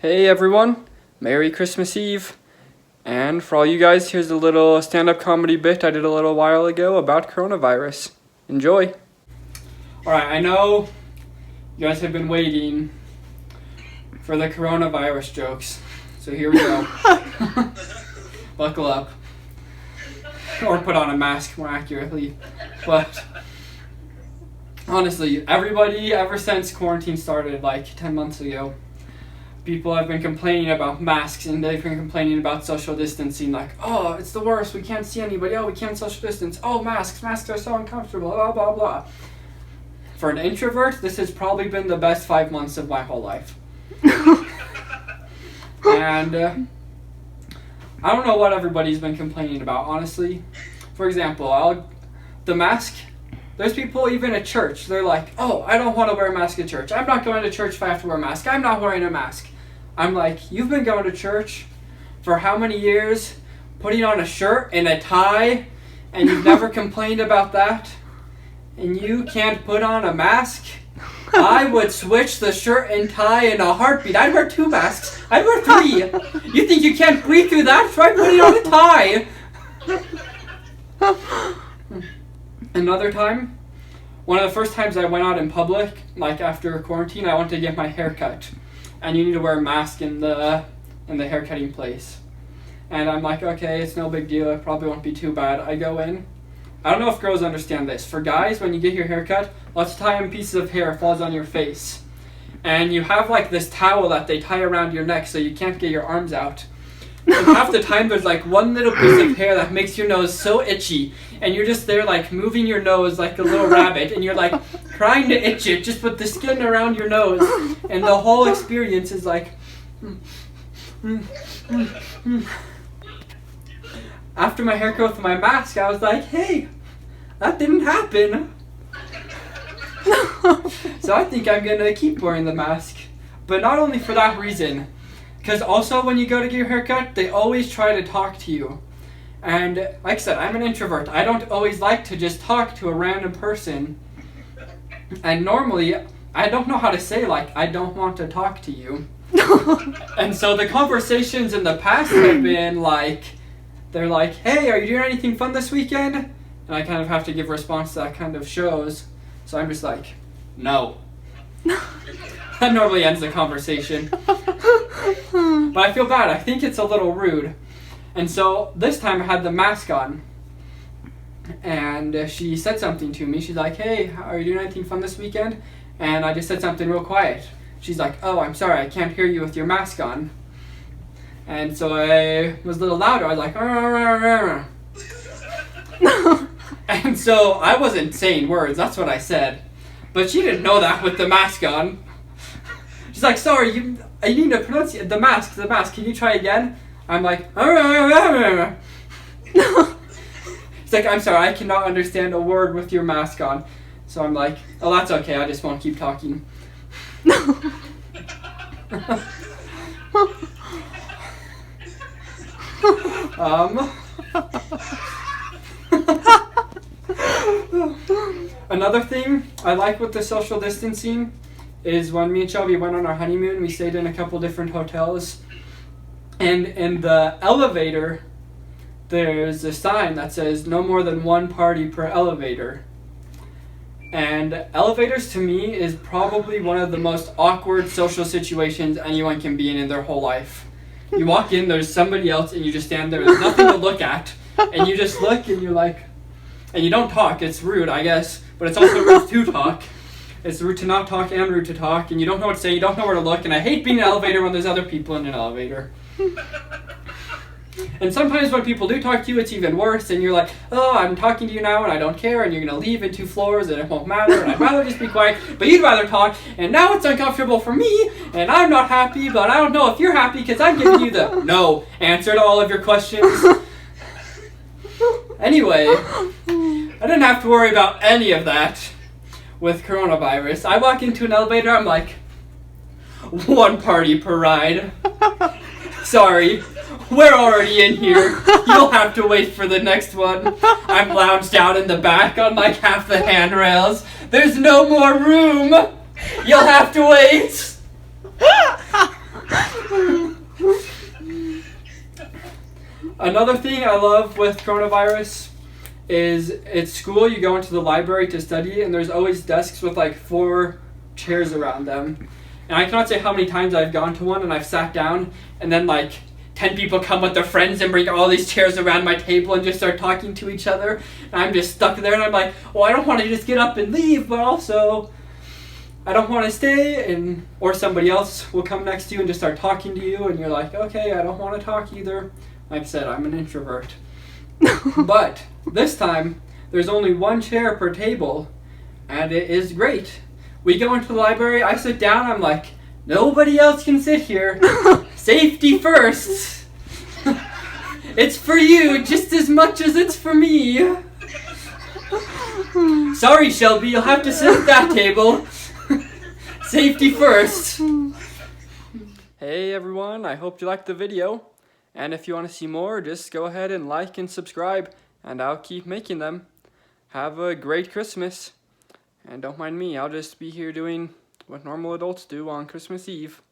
Hey everyone, Merry Christmas Eve. And for all you guys, here's a little stand-up comedy bit I did a little while ago about coronavirus. Enjoy. Alright, I know you guys have been waiting for the coronavirus jokes, so here we go. Buckle up. Or put on a mask, more accurately. But honestly, everybody, ever since quarantine started like 10 months ago, people have been complaining about masks, and they've been complaining about social distancing, like, oh, it's the worst, we can't see anybody, oh, we can't social distance, oh, masks are so uncomfortable, blah, blah, blah. For an introvert, this has probably been the best 5 months of my whole life. And I don't know what everybody's been complaining about, honestly. For example, the mask, there's people even at church, they're like, oh, I don't want to wear a mask at church. I'm not going to church if I have to wear a mask. I'm not wearing a mask. I'm like, you've been going to church for how many years, putting on a shirt and a tie, and you've never complained about that? And you can't put on a mask? I would switch the shirt and tie in a heartbeat. I'd wear 2 masks. I'd wear 3. You think you can't breathe through that? Try putting on a tie. Another time, one of the first times I went out in public, like after quarantine, I went to get my hair cut. And you need to wear a mask in the haircutting place. And I'm like, okay, it's no big deal. It probably won't be too bad. I go in. I don't know if girls understand this. For guys, when you get your hair cut, lots of time pieces of hair falls on your face. And you have like this towel that they tie around your neck so you can't get your arms out. And half the time there's like one little piece of hair that makes your nose so itchy, and you're just there like moving your nose like a little rabbit, and you're like trying to itch it just with the skin around your nose, and the whole experience is like After my haircut with my mask, I was like, hey, that didn't happen. So I think I'm gonna keep wearing the mask, but not only for that reason. Because also when you go to get your haircut, they always try to talk to you. And like I said, I'm an introvert. I don't always like to just talk to a random person. And normally, I don't know how to say, like, I don't want to talk to you. And so the conversations in the past have been like, they're like, hey, are you doing anything fun this weekend? And I kind of have to give a response to that kind of shows. So I'm just like, no. That normally ends the conversation. But I feel bad. I think it's a little rude. And so this time I had the mask on. And she said something to me. She's like, hey, are you doing anything fun this weekend? And I just said something real quiet. She's like, oh, I'm sorry, I can't hear you with your mask on. And so I was a little louder. I was like, and so I wasn't saying words. That's what I said. But she didn't know that with the mask on. She's like, sorry, you need to pronounce the mask. Can you try again? I'm like, She's like, I'm sorry, I cannot understand a word with your mask on. So I'm like, oh, that's okay, I just won't keep talking. Another thing I like with the social distancing is when me and Shelby went on our honeymoon, we stayed in a couple different hotels. And in the elevator, there's a sign that says no more than 1 party per elevator. And elevators to me is probably one of the most awkward social situations anyone can be in their whole life. You walk in, there's somebody else, and you just stand there. There's nothing to look at. And you just look, and you're like... And you don't talk. It's rude, I guess. But it's also rude to talk. It's rude to not talk and rude to talk. And you don't know what to say. You don't know where to look. And I hate being in an elevator when there's other people in an elevator. And sometimes when people do talk to you, it's even worse. And you're like, oh, I'm talking to you now, and I don't care. And you're going to leave in 2 floors, and it won't matter. And I'd rather just be quiet. But you'd rather talk. And now it's uncomfortable for me. And I'm not happy. But I don't know if you're happy because I'm giving you the no answer to all of your questions. Anyway, I didn't have to worry about any of that with coronavirus. I walk into an elevator, I'm like, 1 party per ride. Sorry, we're already in here. You'll have to wait for the next one. I'm lounged out in the back on like half the handrails. There's no more room. You'll have to wait. Another thing I love with coronavirus is at school you go into the library to study and there's always desks with like 4 chairs around them. And I cannot say how many times I've gone to one and I've sat down and then like 10 people come with their friends and bring all these chairs around my table and just start talking to each other. And I'm just stuck there and I'm like, well, I don't want to just get up and leave, but also I don't want to stay. And or somebody else will come next to you and just start talking to you and you're like, okay, I don't want to talk either. Like I said, I'm an introvert. But this time, there's only 1 chair per table and it is great. We go into the library, I sit down, I'm like, nobody else can sit here. Safety first. It's for you just as much as it's for me. Sorry, Shelby, you'll have to sit at that table. Safety first. Hey everyone, I hope you liked the video. And if you want to see more, just go ahead and like and subscribe, and I'll keep making them. Have a great Christmas. And don't mind me, I'll just be here doing what normal adults do on Christmas Eve.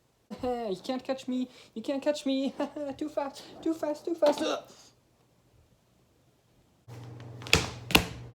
You can't catch me, you can't catch me. Too fast, too fast, too fast.